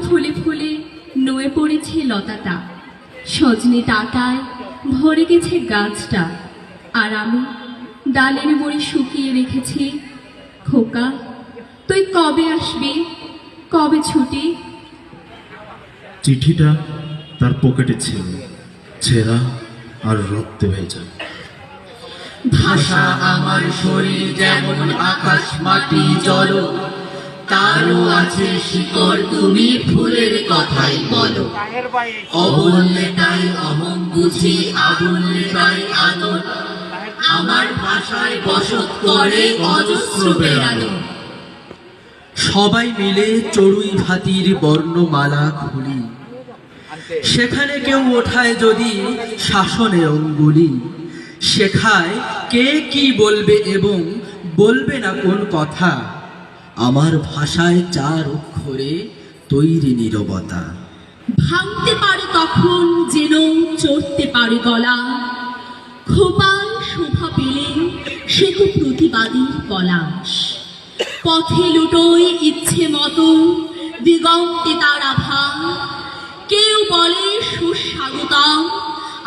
ফুলে ফুলে নুয়ে পড়েছে লতাটা, সজনে ডাঁটায় ভরে গেছে গাছটা, আর আমি ডালের মোড়ে শুকিয়ে রেখেছি। খোকা, তুই কবে আসবি, কবে ছুটি? চিঠিটা তার পকেটে ছিল, ছেঁড়া আর রক্তে ভেজা। ভাষা আমার শরীর যেমন আকাশ মাটি জল, তারও আছে শিকড়, তুমি ফুলের কথাই বলো। অবললে তাই অহং বুঝি, আবললে তাই আদর, আমার ভাষায় বসত করে অজস্র বেড়ানো। সবাই মিলে চড়ুই ভাতির বর্ণমালা খুলি, সেখানে কেউ ওঠায় যদি শাসনের অঙ্গুলি, শেখায় কে কি বলবে এবং বলবে না কোন কথা। আমার ভাষায় 4 অক্ষরে তৈরি নীরবতা। ভাঙতে পারে তখন যেন চড়তে পারে গলা, খোপায় শোভা পেলে সে তো প্রতিবাদীর পলাশ। পথে লুটোয় ইচ্ছে মতো দিগন্তে তার আভা, কেউ বলে সুস্বাগতম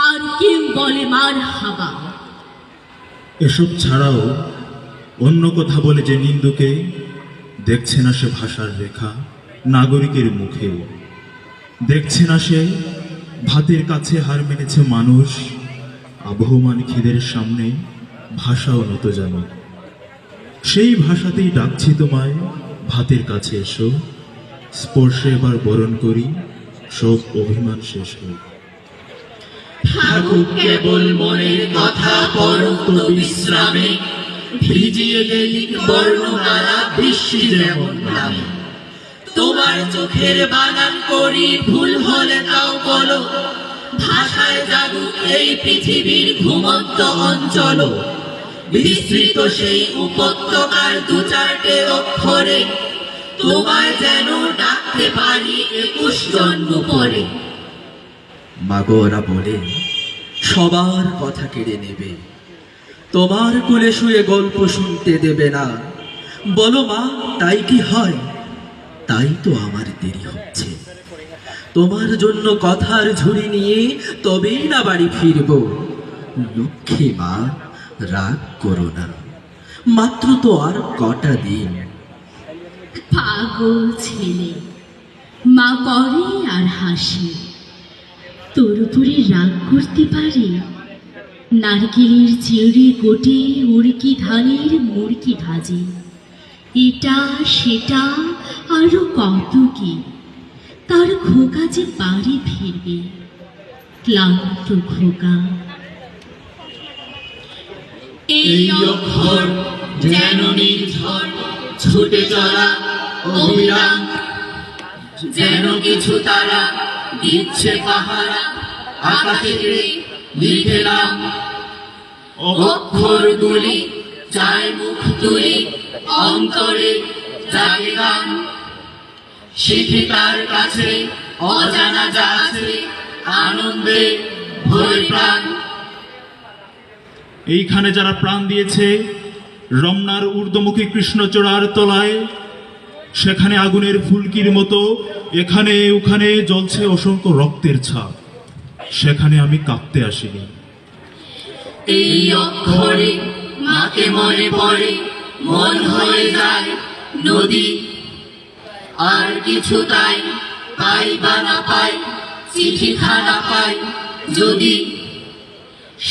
আর কেউ বলে মার হাবা। এসব ছাড়াও অন্য কথা বলে যে নিন্দুকে, দেখছে না সে ভাষার রেখা নাগরিকের মুখে, দেখছে না সে ভাতের কাছে হার মেনেছে মানুষ, আবহমান খিদের সামনে ভাষাও নত জানো। সেই ভাষাতেই ডাকছি তোমায়, ভাতের কাছে এসো, স্পর্শে এবার বরণ করি সব অভিমান শেষ হোক। থাকুক কেবল মনের কথা পরন্ত বিশ্রামে, ভিজিয়ে গেলিক বর্ণমালা বৃষ্টি যেমন নামে। তোমার চোখের বানান করি, ভুল হলে তাও বলো, ভাষায় জাগুক এই পৃথিবীর ঘুমন্ত অঞ্চল। বিস্তৃত সেই উপত্যকার 2-4টে অক্ষরে তোমায় যেন ডাকতে পারি 21 জন্ম পরে। মাগো ওরা বলে সবার কথা কেড়ে নেবে, তোমার কোলে শুয়ে গল্প শুনতে দেবে না। বলো মা, তাই কি হয়? তাই তো আমার দেরি হচ্ছে, তোমার জন্য কথার ঝুড়ি নিয়ে তবেই না বাড়ি ফিরব। লক্ষ্মী মা, রাগ করো না, মাত্র তো আর কটা দিন। পাগল ছেলে, মা করে আর হাসি, তোর উপরে রাগ করতে পারে? নারকেলের চিড়ে গোটে উড়কি ধানের মুড়কি ভাজে, এটা সেটা আরো কত কি, তার খোকা যে বাড়ি ফিরবে, ক্লান্ত খোকা। এই অক্ষর যেন নির্ঝর ছুটে চলা অবিরাম, যেন কিছু তারা দিচ্ছে পাহারা, আকাশে লিখে নাম। অক্ষর গুলি চায় মুখ তুলি, অন্তরে জাগে গান। শিখি তার কাছে অজানা যা আছে, আনন্দে ভরে প্রাণ। এইখানে যারা প্রাণ দিয়েছে রমনার ঊর্ধ্বমুখী কৃষ্ণচূড়ার তলায়, সেখানে আগুনের ফুলকির মতো এখানে ওখানে জ্বলছে অসংখ্য রক্তের ছাপ, সেখানে আমি কাঁদতে আসিনি। এই অক্ষরে মাকে মনে পড়ে, মন হয়ে যায় নদী। আর কিছু তাই পাই বা না পাই, চিঠিখানা পাই যদি,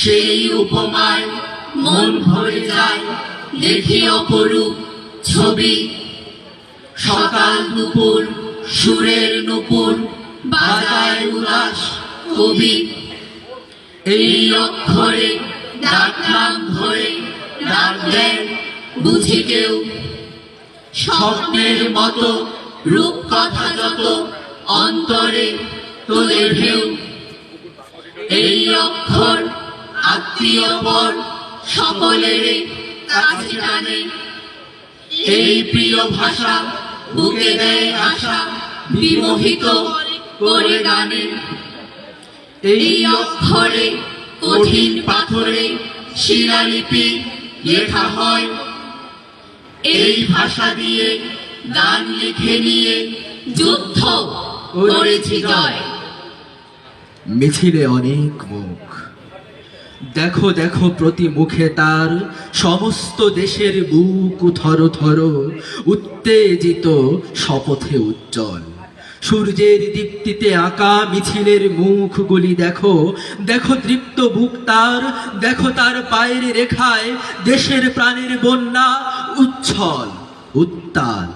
সেই উপমায় মন ভরে যায় দেখি অপরূপ ছবি। সকাল দুপুর সুরের নুপুর বাজায় উদাস কবি। এই অক্ষরে ডাকনাম ধরে ডাকলেন বুঝি কেউ, স্বপ্নের মতো রূপ কথা যত অন্তরে তোলে ঢেউ। এই অক্ষর আত্মীয় পর সকলের কাছে টানে, এই প্রিয় ভাষা বুকে দেয় আশা বিমোহিত করে গানে। এই অক্ষরে কঠিন পাথরে শিলালিপি লেখা হয়, এই ভাষা দিয়ে গান লিখে নিয়ে যুদ্ধ করেছি জয়। মিছিলে অনেক মুখ, দেখো দেখো প্রতি মুখে তার সমস্ত দেশের বুক থর থর, উত্তেজিত শপথে উজ্জ্বল। সূর্যের দীপ্তিতে আঁকা মিছিলের মুখগুলি দেখো, দেখো তৃপ্ত বুক তার, দেখো তার পায়ের রেখায় দেশের প্রাণের বন্যা উচ্ছল উত্তাল।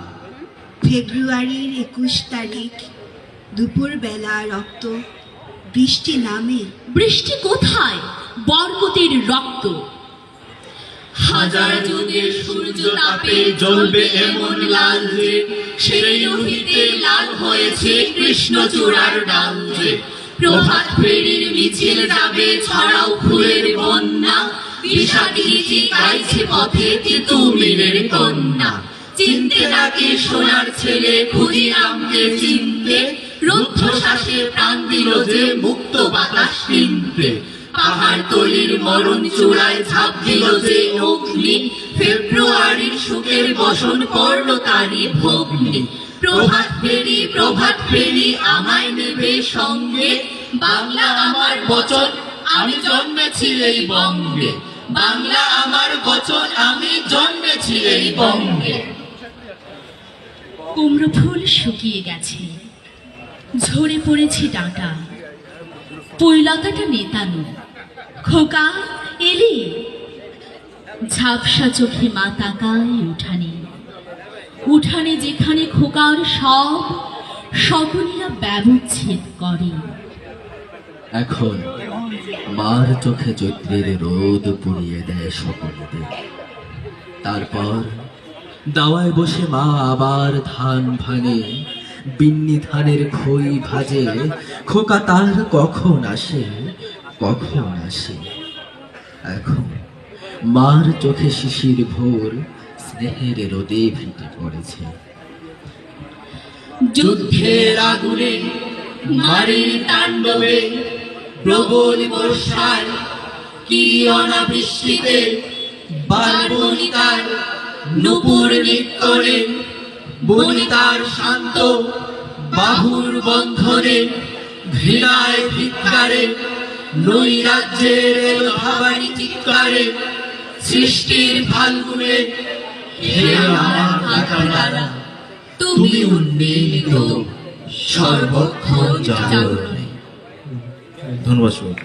ফেব্রুয়ারির 21 তারিখ দুপুর বেলা রক্ত বৃষ্টি নামে। বৃষ্টি কোথায়? বরকতের রক্ত। হাজার যুগের সূর্য তাপে জ্বলবে এমন লাল যে, সেই লোহিতে লাল হয়েছে কৃষ্ণচূড়ার ডাল যে। প্রভাত ফেরির মিছিল যাবে ছড়াও ফুলের বন্যা, বিষাদগীতি গাইছে পথে তিতুমিরের কন্যা। চিনতে নাকি সোনার ছেলে ক্ষুদিরামকে চিনতে, রুদ্ধশ্বাসে প্রাণ দিল যে মুক্ত বাতাস কিনতে। পাহাড় তলির মরণ চূড়ায় ঝাঁপ দিল যে অগ্নি, ফেব্রুয়ারির সুখের বসন করলো তারই ভগ্নি। প্রভাত ফেরি আমায় নেবে সঙ্গে, বাংলা আমার বচন আমি জন্মেছি এই বঙ্গে। বাংলা আমার বচন আমি জন্মেছি এই বঙ্গে। কুমড়ো ফুল শুকিয়ে গেছে, ঝরে পড়েছে ডাঁটা, পৈলতাটা নেতানো। খোকা এলি? ঝাপসা চোখে মা তাকায় উঠানে, উঠানে যেখানে খোকার সব সকলেরা ব্যবচ্ছেদ করে। এখন মার চোখে চৈত্রের রোদ পুড়িয়ে দেয় সকলদের। তারপর দাওয়ায় বসে মা আবার ধান ভাঙে, বিন্নি ধানের খই ভাজে। খোকা তার কখন আসে, কখন আসে। এখন মার চোখে শিশির ভোর স্নেহের রোদে ফিটে পড়েছে। যুদ্ধের আগুনে নারীর তাণ্ডবে, প্রবল বর্ষায় কি অনাবৃষ্টিতে, বালবনিতার নূপুর নিত্যরে, বনিতার শান্ত বাহুর বন্ধনে, ঘৃণায় ধিক্কারে, নৈরাজ্যের ভাবানি চিৎকারে, সৃষ্টির ফাল্গুনে হে আমার কাটারা, তুমি উন্নীত সর্বক্ষণ জাগরণে। ধন্যবাদ সবাইকে।